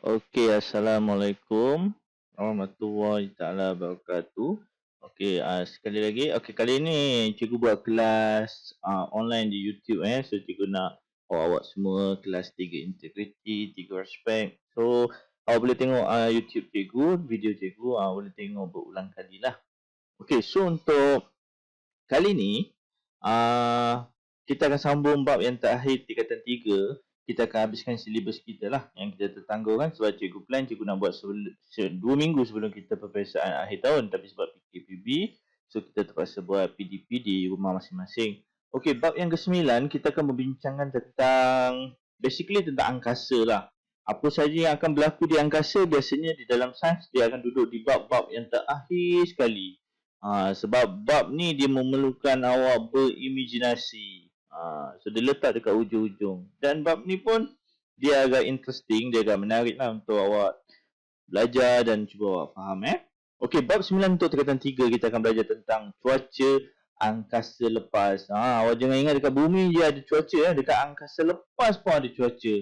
Okey, Assalamualaikum warahmatullahi taala wabarakatuh. Okey, sekali lagi, okey kali ini cikgu buat kelas online di YouTube So cikgu nak awak-awak semua kelas 3 integriti, 3 respect. So awak boleh tengok YouTube cikgu, video cikgu boleh tengok berulang kalilah. Okey, so untuk kali ni uh, kita akan sambung bab yang terakhir tingkatan 3. Kita akan habiskan silibus kita lah yang kita tertangguhkan sebab cikgu plan cikgu nak buat 2 minggu sebelum kita peperiksaan akhir tahun, tapi sebab PKPB so kita terpaksa buat PDP di rumah masing-masing. Okey, bab yang ke-9 kita akan membincangkan tentang basically tentang angkasa lah. Apa saja yang akan berlaku di angkasa biasanya di dalam sains dia akan duduk di bab-bab yang terakhir sekali. Sebab bab ni dia memerlukan awak berimajinasi. So dia letak dekat ujung-ujung. Dan bab ni pun dia agak interesting, dia agak menarik lah untuk awak belajar dan cuba awak faham Okey, bab 9 untuk tingkatan 3 kita akan belajar tentang cuaca angkasa lepas. Awak jangan ingat dekat bumi je ada cuaca dekat angkasa lepas pun ada cuaca.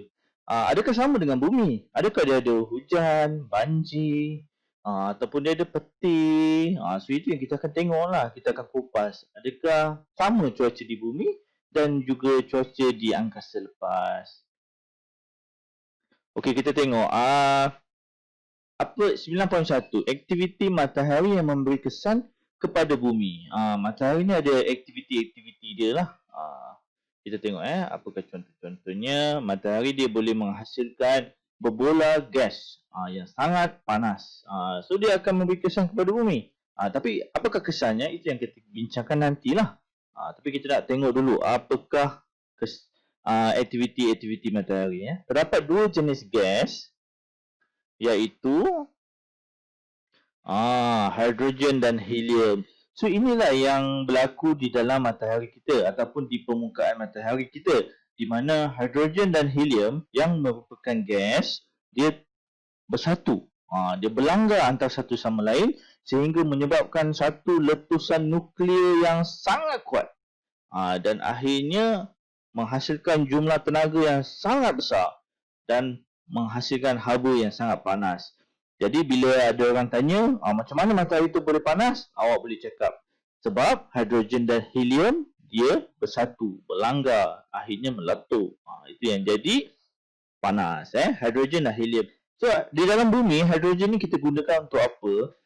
Adakah sama dengan bumi? Adakah dia ada hujan, banjir, ataupun dia ada peti. So itu yang kita akan tengok lah. Kita akan kupas. Adakah sama cuaca di bumi dan juga cuaca di angkasa lepas. Okey, kita tengok. Apa 9.1. Aktiviti matahari yang memberi kesan kepada bumi. Matahari ni ada aktiviti-aktiviti dia lah. Kita tengok apakah contoh-contohnya. Matahari dia boleh menghasilkan berbola gas yang sangat panas. So dia akan memberi kesan kepada bumi. Tapi apakah kesannya? Itu yang kita bincangkan nantilah. Tapi kita nak tengok dulu apakah aktiviti-aktiviti matahari. Terdapat 2 jenis gas, iaitu hidrogen dan helium. So inilah yang berlaku di dalam matahari kita ataupun di permukaan matahari kita, di mana hidrogen dan helium yang merupakan gas dia bersatu. Dia berlanggar antara satu sama lain sehingga menyebabkan satu letusan nuklear yang sangat kuat. Dan akhirnya menghasilkan jumlah tenaga yang sangat besar dan menghasilkan haba yang sangat panas. Jadi bila ada orang tanya macam mana matahari itu boleh panas, awak boleh cakap sebab hidrogen dan helium dia bersatu, berlanggar, akhirnya meletup. Itu yang jadi panas hidrogen dan helium. So di dalam bumi hidrogen ni kita gunakan untuk apa?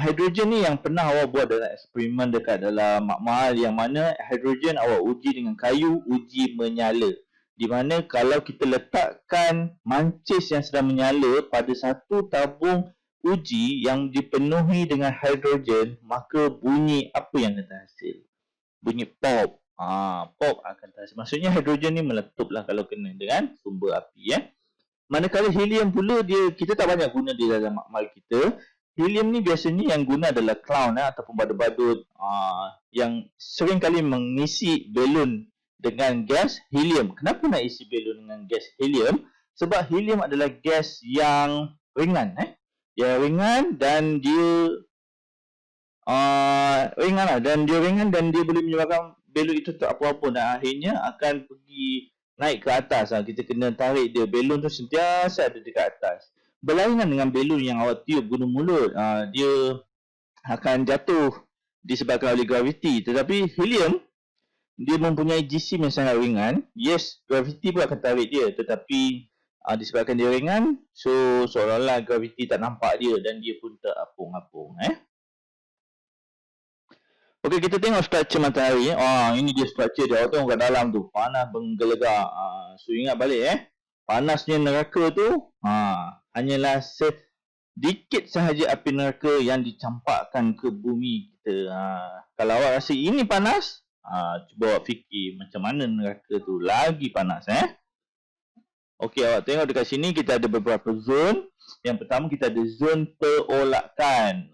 Hidrogen ni yang pernah awak buat dalam eksperimen dekat dalam makmal, yang mana hidrogen awak uji dengan kayu, uji menyala. Di mana kalau kita letakkan mancis yang sedang menyala pada satu tabung uji yang dipenuhi dengan hidrogen, maka bunyi apa yang akan terhasil? Bunyi pop. Pop akan terhasil. Maksudnya hidrogen ni meletuplah kalau kena dengan sumber api Manakala helium pula kita tak banyak guna di dalam makmal kita. Helium ni biasanya yang guna adalah clown ataupun badut-badut yang sering kali mengisi belon dengan gas helium. Kenapa nak isi belon dengan gas helium? Sebab helium adalah gas yang ringan Dia ringan dan dia ringan dan dia boleh menyebabkan belon itu tak apa-apa dan akhirnya akan pergi naik ke atas. Kita kena tarik dia. Belon tu sentiasa ada dekat atas. Berlainan dengan belon yang awak tiup guna mulut. Dia akan jatuh disebabkan oleh graviti. Tetapi helium dia mempunyai jisim yang sangat ringan. Yes, graviti pun akan tarik dia, tetapi disebabkan dia ringan, so seolah-olah graviti tak nampak dia dan dia pun tak apung-apung Okey, kita tengok struktur matahari ini dia struktur dia. Awak tengok kat dalam tu, panas menggelegar. So ingat balik panasnya neraka tu hanyalah sedikit sahaja api neraka yang dicampakkan ke bumi kita. Kalau awak rasa ini panas, cuba awak fikir macam mana neraka tu lagi panas Okey, awak tengok dekat sini kita ada beberapa zon. Yang pertama kita ada zon perolakan.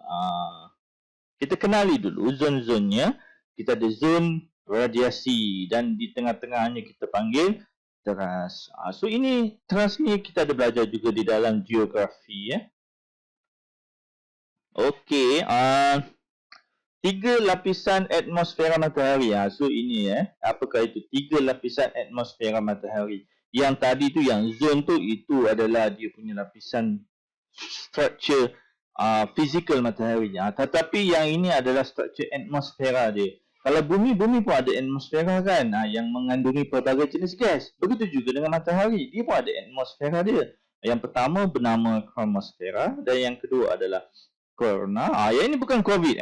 Kita kenali dulu zon-zonnya. Kita ada zon radiasi dan di tengah-tengahnya kita panggil teras. So ini teras ni kita ada belajar juga di dalam geografi Okey, 3 lapisan atmosfera matahari. So ini apakah itu 3 lapisan atmosfera matahari? Yang tadi tu, yang zone tu, itu adalah dia punya lapisan structure physical matahari. Tetapi yang ini adalah structure atmosfera dia. Kalau bumi pun ada atmosfera kan, yang mengandungi pelbagai jenis gas. Begitu juga dengan matahari, dia pun ada atmosfera dia. Yang pertama bernama chromosfera dan yang kedua adalah corona. Yang ini bukan COVID,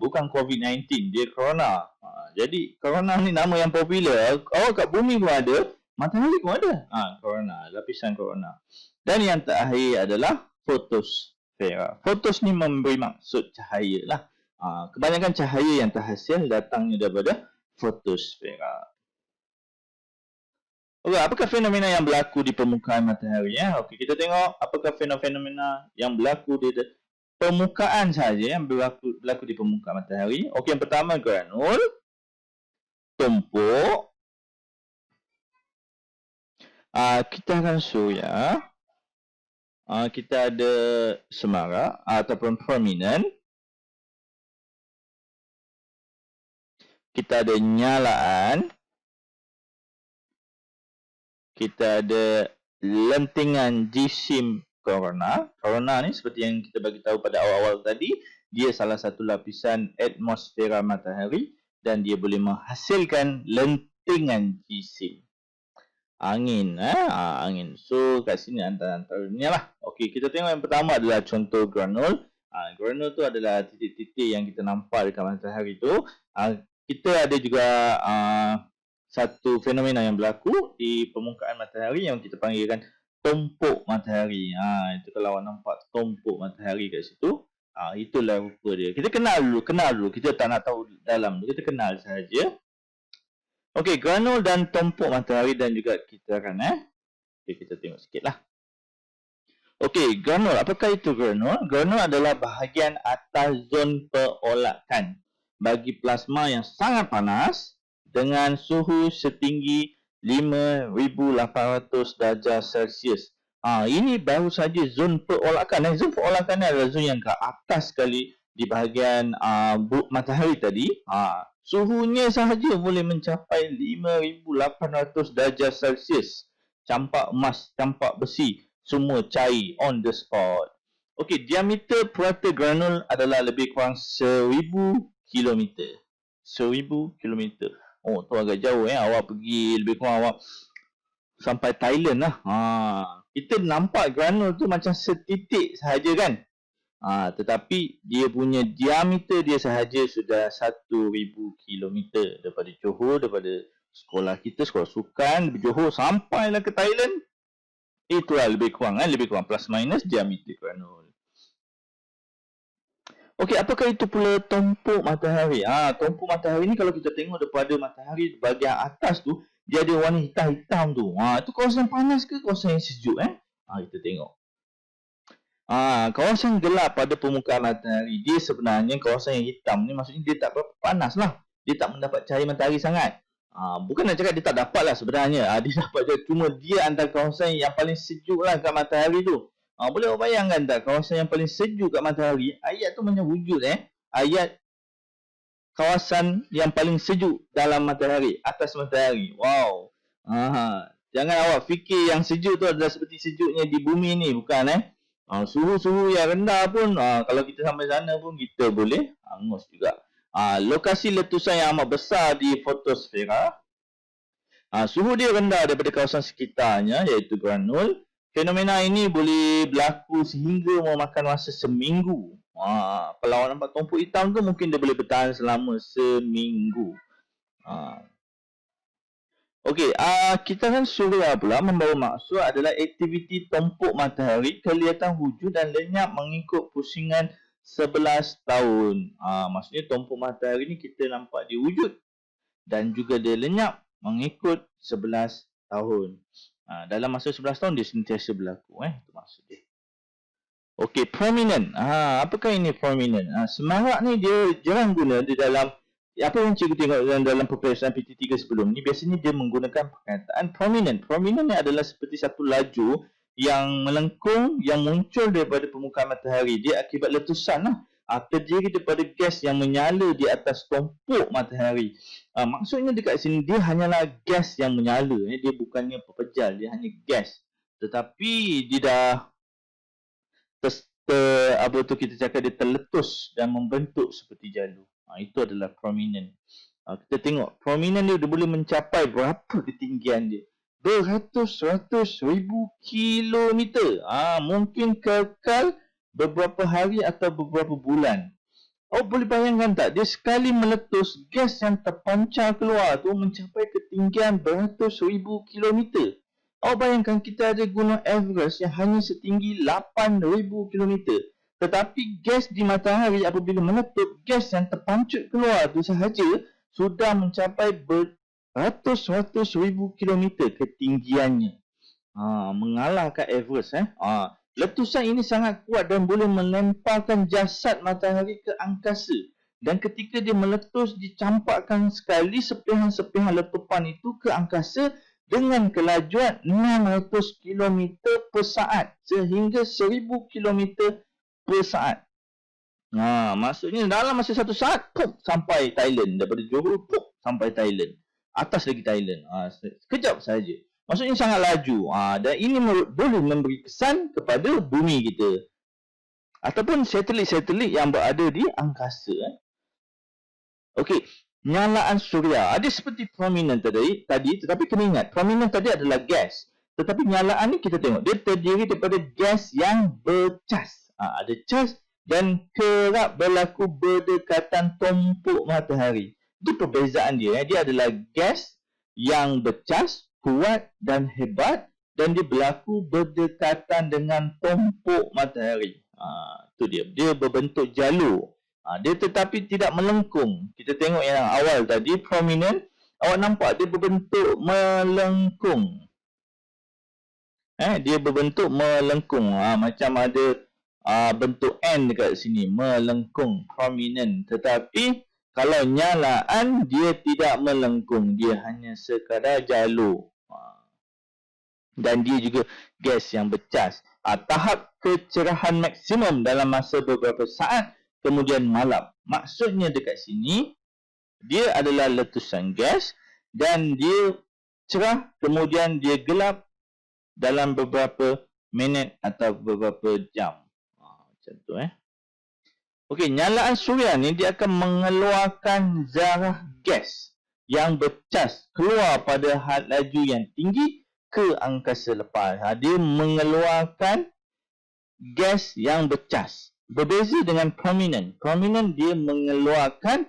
bukan COVID-19, dia corona. Jadi corona ni nama yang popular. Kat bumi pun ada, matahari pun ada. Corona, lapisan corona. Dan yang terakhir adalah fotosfera. Fotos ni memberi maksud cahaya lah. Kebanyakan cahaya yang terhasil datangnya daripada fotosfera. Okey, apakah fenomena yang berlaku di permukaan matahari? Okey, kita tengok apakah fenomena yang berlaku di permukaan saja, yang berlaku di permukaan matahari. Okey, yang pertama granul, tumpuk. Kita akan show ya. Kita ada semarak ataupun prominent. Kita ada nyalaan. Kita ada lentingan jisim corona. Corona ni seperti yang kita bagi tahu pada awal-awal tadi, dia salah satu lapisan atmosfera matahari dan dia boleh menghasilkan lentingan jisim. Angin, angin. So kat sini antara-antaranya lah. Okey, kita tengok yang pertama adalah contoh granul. Granul tu adalah titik-titik yang kita nampak dekat matahari tu. Kita ada juga satu fenomena yang berlaku di permukaan matahari yang kita panggilkan tumpuk matahari. Itu kalau awak nampak tumpuk matahari kat situ, itulah rupa dia. Kita kenal dulu. Kita tak nak tahu dalam tu, kita kenal sahaja. Okey, granul dan tumpuk matahari dan juga kita akan kita tengok sikitlah. Okey, granul. Apakah itu granul? Granul adalah bahagian atas zon perolakan bagi plasma yang sangat panas dengan suhu setinggi 5,800 darjah Celsius. Ini baru saja zon perolakan. Zon perolakan adalah zon yang ke atas sekali di bahagian matahari tadi. Suhunya sahaja boleh mencapai 5,800 darjah Celsius. Campak emas, campak besi, semua cair on the spot. Okey, diameter purata granul adalah lebih kurang 1,000 kilometer. 1,000 kilometer. Tu agak jauh awak pergi lebih kurang awak sampai Thailand lah. Kita nampak granul tu macam setitik sahaja kan. Tetapi dia punya diameter dia sahaja sudah 1,000 kilometer daripada Johor, daripada sekolah kita, sekolah sukan di Johor sampailah ke Thailand. Itulah lebih kurang plus minus diameter granul. Okey, apakah itu pula tumpuk matahari? Tumpuk matahari ni kalau kita tengok daripada matahari bahagian atas tu, dia ada warna hitam-hitam tu. Itu kawasan panas ke kawasan yang sejuk kita tengok. Kawasan gelap pada permukaan matahari, dia sebenarnya kawasan yang hitam ni maksudnya dia tak berapa panas lah. Dia tak mendapat cahaya matahari sangat. Bukan nak cakap dia tak dapat lah sebenarnya. Dia dapat je, cuma dia antara kawasan yang paling sejuk lah kat matahari tu. Boleh awak bayangkan tak kawasan yang paling sejuk kat matahari? Ayat tu macam wujud ayat kawasan yang paling sejuk dalam matahari, atas matahari. Wow. Jangan awak fikir yang sejuk tu adalah seperti sejuknya di bumi ni, bukan suhu-suhu yang rendah pun kalau kita sampai sana pun kita boleh hangus juga. Lokasi letusan yang amat besar di fotosfera. Suhu dia rendah daripada kawasan sekitarnya iaitu granul. Fenomena ini boleh berlaku sehingga memakan masa seminggu. Kalau awak nampak tumpuk hitam tu mungkin dia boleh bertahan selama seminggu. Okey, kita kan surya pula membawa maksud adalah aktiviti tumpuk matahari kelihatan wujud dan lenyap mengikut pusingan 11 tahun. Maksudnya tumpuk matahari ni kita nampak dia wujud dan juga dia lenyap mengikut 11 tahun. Dalam masa 11 tahun dia sentiasa berlaku. Itu maksud dia. Okey, prominent. Apakah ini prominent? Semarak ni dia jarang guna di dalam apa yang cikgu tengok dalam peperiksaan PT3 sebelum ni. Biasanya dia menggunakan perkataan prominent. Prominent ni adalah seperti satu laju yang melengkung, yang muncul daripada permukaan matahari. Dia akibat letusan lah. terdiri daripada gas yang menyala di atas tumpuk matahari. Maksudnya dekat sini dia hanyalah gas yang menyala, dia bukannya pepejal, dia hanya gas. Tetapi dia dah kita cakap dia terletus dan membentuk seperti jalu. Itu adalah prominent. Kita tengok prominent dia boleh mencapai berapa ketinggian dia. Beratus-ratus ribu kilometer. Mungkin kekal beberapa hari atau beberapa bulan. Boleh bayangkan tak? Dia sekali meletus, gas yang terpancar keluar tu mencapai ketinggian beratus ribu kilometer. Bayangkan kita ada gunung Everest yang hanya setinggi 8,000 kilometer. Tetapi gas di matahari apabila meletup, gas yang terpancut keluar tu sahaja sudah mencapai beratus-ratus ribu kilometer ketinggiannya. Mengalahkan Everest. Letusan ini sangat kuat dan boleh melemparkan jasad matahari ke angkasa. Dan ketika dia meletus, dicampakkan sekali sepihan-sepihan letupan itu ke angkasa dengan kelajuan 600 km per saat sehingga 1000 km per saat. Maksudnya dalam masa 1 saat, sampai Thailand. Daripada Johor, sampai Thailand. Atas lagi Thailand. Sekejap saja. Maksudnya sangat laju. Dan ini boleh memberi kesan kepada bumi kita. Ataupun satelit-satelit yang berada di angkasa. Okey. Nyalaan suria. Ada seperti prominent tadi, tetapi kena ingat, prominent tadi adalah gas. Tetapi nyalaan ni kita tengok, dia terdiri daripada gas yang bercas. Ada cas dan kerap berlaku berdekatan tumpuk matahari. Itu perbezaan dia. Dia adalah gas yang bercas, kuat dan hebat, dan dia berlaku berdekatan dengan tumpuk matahari. Itu dia. Dia berbentuk jalur. Dia tetapi tidak melengkung. Kita tengok yang awal tadi, prominent. Awak nampak dia berbentuk melengkung. Dia berbentuk melengkung. Macam ada bentuk N dekat sini. Melengkung. Prominent. Tetapi kalau nyalaan, dia tidak melengkung. Dia hanya sekadar jalur. Dan dia juga gas yang bercas. Tahap kecerahan maksimum dalam masa beberapa saat kemudian malam. Maksudnya dekat sini, dia adalah letusan gas dan dia cerah kemudian dia gelap dalam beberapa minit atau beberapa jam. Macam tu Okey, nyalaan suria ni dia akan mengeluarkan zarah gas yang bercas keluar pada had laju yang tinggi ke angkasa lepas. Dia mengeluarkan gas yang bercas. Berbeza dengan prominent. Prominent dia mengeluarkan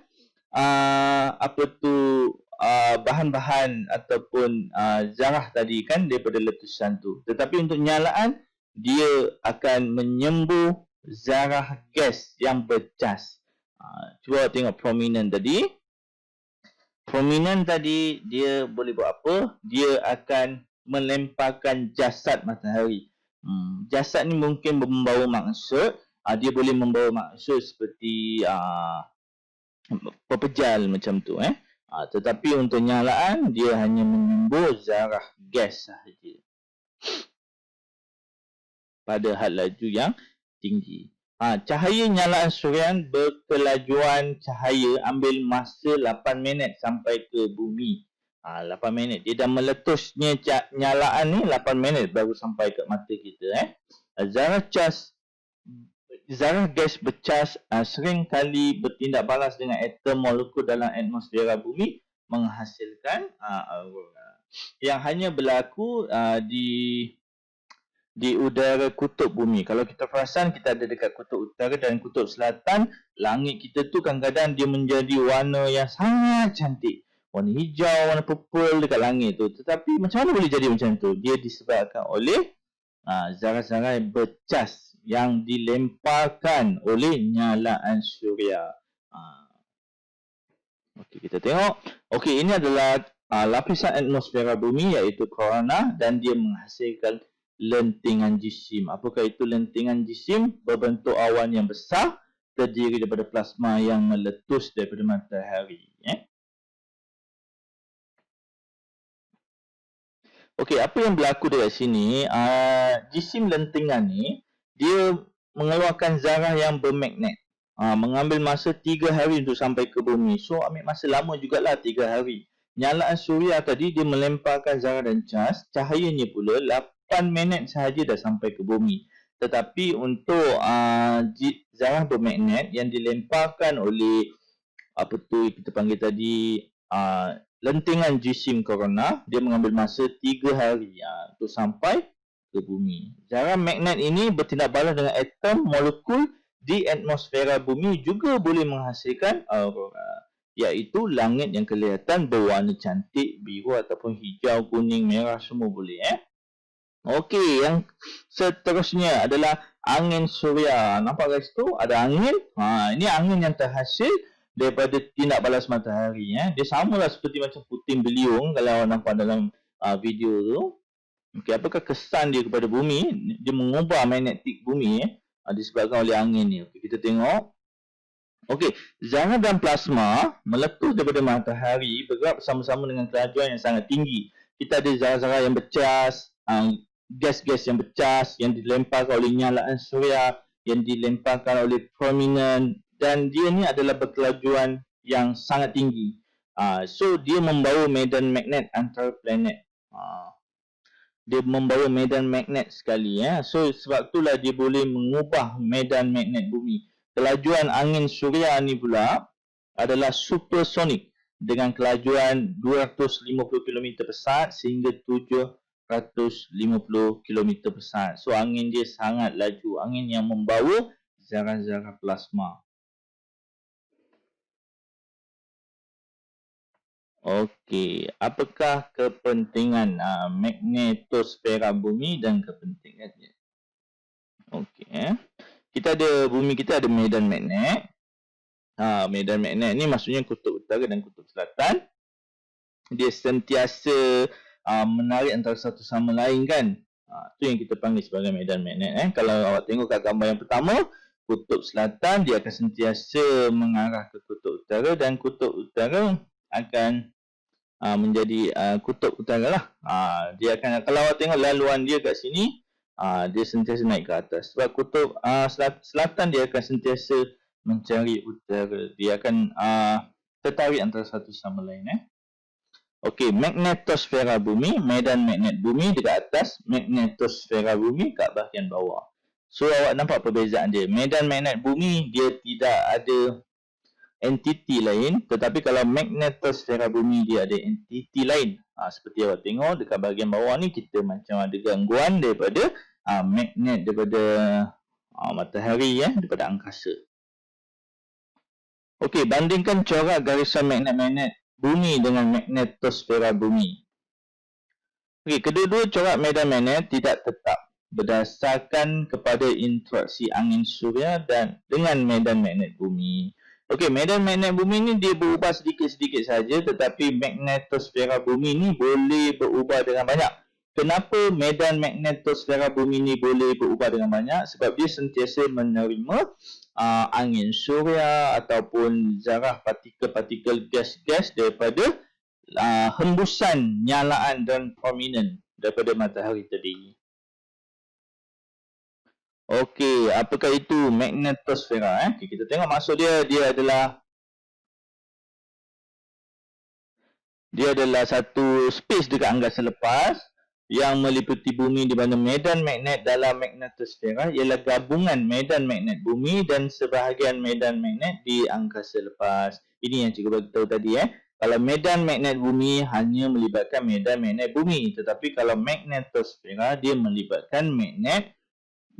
bahan-bahan ataupun zarah tadi kan daripada letusan tu. Tetapi untuk nyalaan, dia akan menyembuh zarah gas yang bercas. Cuba tengok prominent tadi. Prominent tadi dia boleh buat apa? Dia akan melemparkan jasad matahari. Jasad ni mungkin membawa maksud. Dia boleh membawa maksud seperti pepejal macam tu tetapi untuk nyalaan dia hanya menyembuh zarah gas sahaja pada had laju yang tinggi. Cahaya nyalaan surian berkelajuan cahaya ambil masa 8 minit sampai ke bumi. 8 minit. Dia dah meletusnya nyalaan ni 8 minit baru sampai ke mata kita. Zarah gas bercas sering kali bertindak balas dengan atom molekul dalam atmosfera bumi menghasilkan aurora yang hanya berlaku di udara kutub bumi. Kalau kita perasan, kita ada dekat kutub utara dan kutub selatan, langit kita tu kadang-kadang dia menjadi warna yang sangat cantik. Warna hijau, warna purple dekat langit tu. Tetapi macam mana boleh jadi macam tu? Dia disebabkan oleh zarah-zarah bercas yang dilemparkan oleh nyalaan suria. Okey, kita tengok. Okey, ini adalah lapisan atmosfera bumi iaitu korona dan dia menghasilkan lentingan jisim. Apakah itu lentingan jisim? Berbentuk awan yang besar terdiri daripada plasma yang meletus daripada matahari. Okey, apa yang berlaku dekat sini? Jisim lentingan ni dia mengeluarkan zarah yang bermagnet. mengambil masa 3 hari untuk sampai ke bumi. So ambil masa lama jugalah 3 hari. Nyalaan suria tadi dia melemparkan zarah dan cas, cahayanya pula 8 minit sahaja dah sampai ke bumi. Tetapi untuk zarah bermagnet yang dilemparkan oleh kita panggil tadi lentingan jisim korona, dia mengambil masa 3 hari untuk sampai ke bumi. Zarah magnet ini bertindak balas dengan atom molekul di atmosfera bumi juga boleh menghasilkan aurora, iaitu langit yang kelihatan berwarna cantik, biru ataupun hijau, kuning, merah, semua boleh. Okey, yang seterusnya adalah angin suria. Nampak guys tu? Ada angin. Ini angin yang terhasil daripada tindak balas matahari. Dia samalah seperti macam puting beliung kalau awak nampak dalam video tu. Okey, apakah kesan dia kepada bumi? Dia mengubah magnetik bumi disebabkan oleh angin ni. Okey, kita tengok. Okey, zarah dan plasma meletus daripada matahari bergerak bersama-sama dengan kelajuan yang sangat tinggi. Kita ada zarah-zarah yang bercas, gas-gas yang bercas yang dilemparkan oleh nyalaan suria, yang dilemparkan oleh prominent, dan dia ni adalah berkelajuan yang sangat tinggi. So dia membawa medan magnet antara planet. Dia membawa medan magnet sekali. So sebab itulah dia boleh mengubah medan magnet bumi. Kelajuan angin suria ni pula adalah supersonik dengan kelajuan 250 km per saat sehingga 750 km per saat. So angin dia sangat laju. Angin yang membawa zarah-zarah plasma. Okey, apakah kepentingan magnetosfera bumi dan kepentingannya? Okey, kita ada bumi, kita ada medan magnet. Medan magnet ni maksudnya kutub utara dan kutub selatan. Dia sentiasa menarik antara satu sama lain kan. Itu yang kita panggil sebagai medan magnet. Kalau awak tengok kat gambar yang pertama, kutub selatan dia akan sentiasa mengarah ke kutub utara dan kutub utara akan menjadi kutub utara lah. Dia akan, kalau awak tengok laluan dia kat sini, dia sentiasa naik ke atas. Sebab kutub selatan dia akan sentiasa mencari utara. Dia akan tertarik antara satu sama lain. Okey, magnetosfera bumi, medan magnet bumi dekat atas, magnetosfera bumi kat bahagian bawah. So awak nampak perbezaan dia. Medan magnet bumi dia tidak ada entiti lain, tetapi kalau magnetosfera bumi dia ada entiti lain. Seperti awak tengok dekat bahagian bawah ni, kita macam ada gangguan daripada magnet daripada matahari, daripada angkasa. Okey, bandingkan corak garisan magnet-magnet bumi dengan magnetosfera bumi. Okey, kedua-dua corak medan magnet tidak tetap berdasarkan kepada interaksi angin suria dan dengan medan magnet bumi. Okey, medan magnet bumi ni dia berubah sedikit-sedikit saja, tetapi magnetosfera bumi ni boleh berubah dengan banyak. Kenapa medan magnetosfera bumi ni boleh berubah dengan banyak? Sebab dia sentiasa menerima angin suria ataupun zarah partikel-partikel gas-gas daripada hembusan nyalaan dan prominent daripada matahari tadi. Okey, apakah itu magnetosfera? Kita tengok maksud dia, dia adalah satu space dekat angkasa lepas yang meliputi bumi, di mana medan magnet dalam magnetosfera ialah gabungan medan magnet bumi dan sebahagian medan magnet di angkasa lepas. Ini yang cikgu bagi tahu tadi. Kalau medan magnet bumi hanya melibatkan medan magnet bumi, tetapi kalau magnetosfera dia melibatkan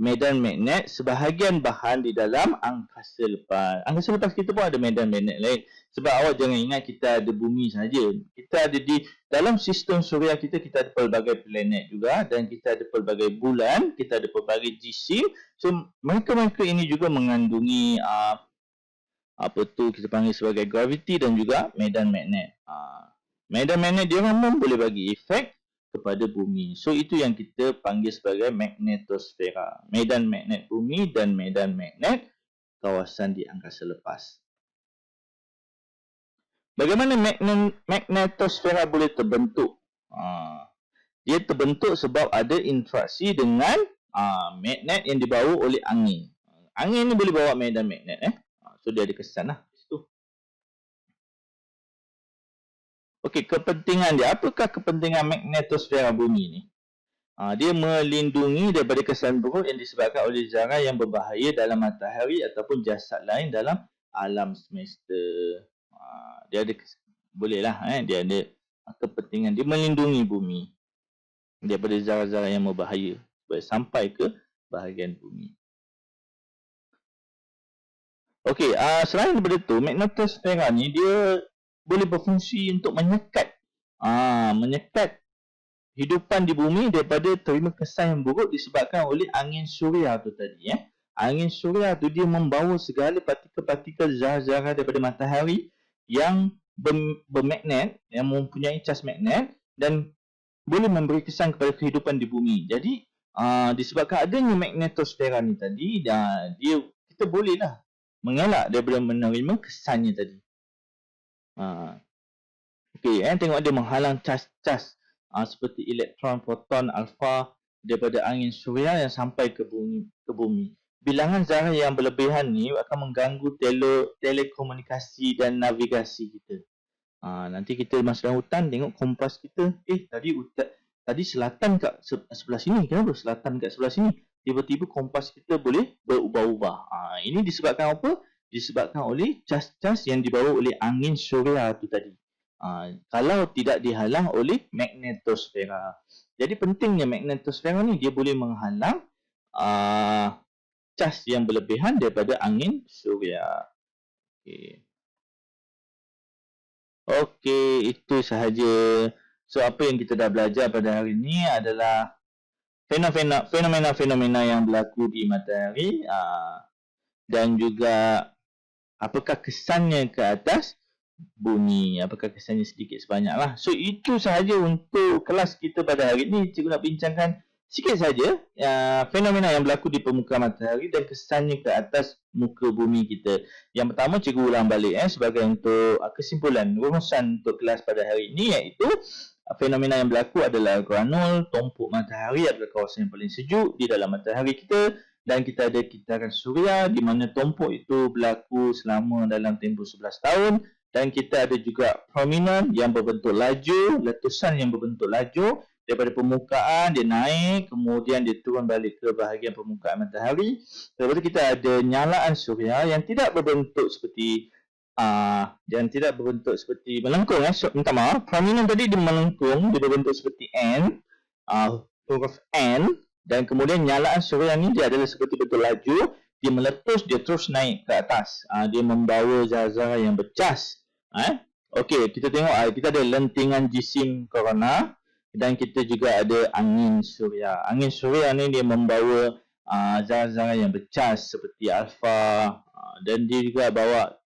medan magnet sebahagian bahan di dalam angkasa lepas. Angkasa lepas kita pun ada medan magnet lain. Sebab awak jangan ingat kita ada bumi saja. Kita ada di dalam sistem suria kita ada pelbagai planet juga, dan kita ada pelbagai bulan, kita ada pelbagai jisim. So mereka-mereka ini juga mengandungi kita panggil sebagai gravity dan juga medan magnet. Medan magnet dia memang boleh bagi efek kepada bumi. So itu yang kita panggil sebagai magnetosfera. Medan magnet bumi dan medan magnet kawasan di angkasa lepas. Bagaimana magnetosfera boleh terbentuk? Dia terbentuk sebab ada interaksi dengan magnet yang dibawa oleh angin. Angin ni boleh bawa medan magnet. So dia ada kesan lah di situ. Okey, kepentingan dia. Apakah kepentingan magnetosfera bumi ni? Dia melindungi daripada kesan buruk yang disebabkan oleh zarah yang berbahaya dalam matahari ataupun jasad lain dalam alam semesta. Dia ada bolehlah dia ada kepentingan, dia melindungi bumi daripada zarah-zarah yang berbahaya supaya sampai ke bahagian bumi. Okey, selain daripada tu, magnetosfera ni dia boleh berfungsi untuk menyekat hidupan di bumi daripada terima kesan yang buruk disebabkan oleh angin suria tu tadi. Angin suria tu dia membawa segala partikel-partikel zarah-zarah daripada matahari yang bermagnet, yang mempunyai cas magnet dan boleh memberi kesan kepada kehidupan di bumi. Jadi disebabkan adanya magnetosfera ni tadi, kita bolehlah mengelak daripada menerima kesannya tadi. Okey, tengok dia menghalang cas-cas seperti elektron, proton, alfa daripada angin suria yang sampai ke bumi. Bilangan zarah yang berlebihan ni akan mengganggu telekomunikasi dan navigasi kita. Nanti kita masa dalam hutan tengok kompas kita, tadi selatan kat sebelah sini. Kenapa selatan kat sebelah sini? Tiba-tiba kompas kita boleh berubah-ubah. Ini disebabkan apa? Disebabkan oleh cas-cas yang dibawa oleh angin suria tu tadi. Kalau tidak dihalang oleh magnetosfera. Jadi pentingnya magnetosfera ni, dia boleh menghalang cas yang berlebihan daripada angin suria. Okey, itu sahaja. So apa yang kita dah belajar pada hari ini adalah fenomena-fenomena yang berlaku di matahari dan juga apakah kesannya ke atas bumi, apakah kesannya sedikit sebanyak lah. So itu sahaja untuk kelas kita pada hari ini. Cikgu nak bincangkan sikit saja fenomena yang berlaku di permukaan matahari dan kesannya ke atas muka bumi kita. Yang pertama cikgu ulang balik sebagai untuk kesimpulan rumusan untuk kelas pada hari ini, iaitu fenomena yang berlaku adalah granul tumpuk matahari adalah kawasan yang paling sejuk di dalam matahari kita, dan kita ada kitaran suria di mana tumpuk itu berlaku selama dalam tempoh 11 tahun. Dan kita ada juga prominent yang berbentuk laju, letusan yang berbentuk laju daripada permukaan dia naik, kemudian dia turun balik ke bahagian permukaan matahari. Lepas tu kita ada nyalaan suria yang tidak berbentuk seperti melengkung. Minta maaf, prominent tadi dia melengkung, dia berbentuk seperti N, huruf N, dan kemudian nyalaan suria ni dia adalah seperti bentuk laju, dia meletus, dia terus naik ke atas. Dia membawa zarah-zarah yang bercas. Okey, kita tengok kita ada lentingan jisim korona dan kita juga ada angin suria. Angin suria ni dia membawa zarah-zarah yang bercas seperti alfa, dan dia juga bawa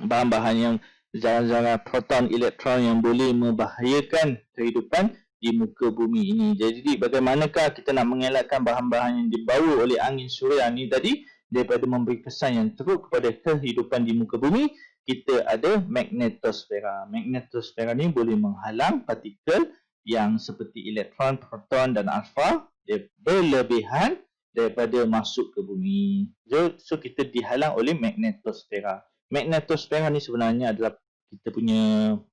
bahan-bahan yang zarah-zarah proton, elektron yang boleh membahayakan kehidupan di muka bumi ini. Jadi bagaimanakah kita nak mengelakkan bahan-bahan yang dibawa oleh angin suria ni tadi daripada memberi kesan yang teruk kepada kehidupan di muka bumi? Kita ada magnetosfera. Magnetosfera ni boleh menghalang partikel yang seperti elektron, proton dan alfa dia berlebihan daripada masuk ke bumi. So kita dihalang oleh magnetosfera. Magnetosfera ni sebenarnya adalah kita punya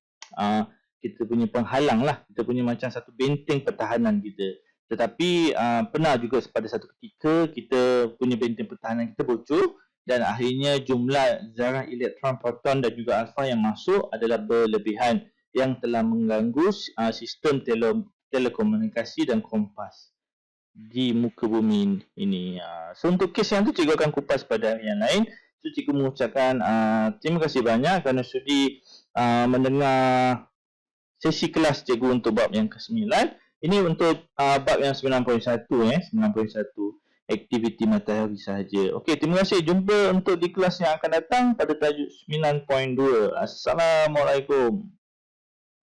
penghalang lah. Kita punya macam satu benteng pertahanan kita. Tetapi pernah juga pada satu ketika kita punya benteng pertahanan kita bocor dan akhirnya jumlah zarah elektron, proton dan juga alfa yang masuk adalah berlebihan yang telah mengganggu sistem telekomunikasi dan kompas di muka bumi ini. So untuk kes yang tu cikgu akan kupas pada hari yang lain. So cikgu mengucapkan terima kasih banyak kerana sudi mendengar sesi kelas cikgu untuk bab yang ke-9. Ini untuk bab yang 9.1 9.1 aktiviti matahari sahaja. Okey, terima kasih. Jumpa untuk di kelas yang akan datang pada tajuk 9.2. Assalamualaikum.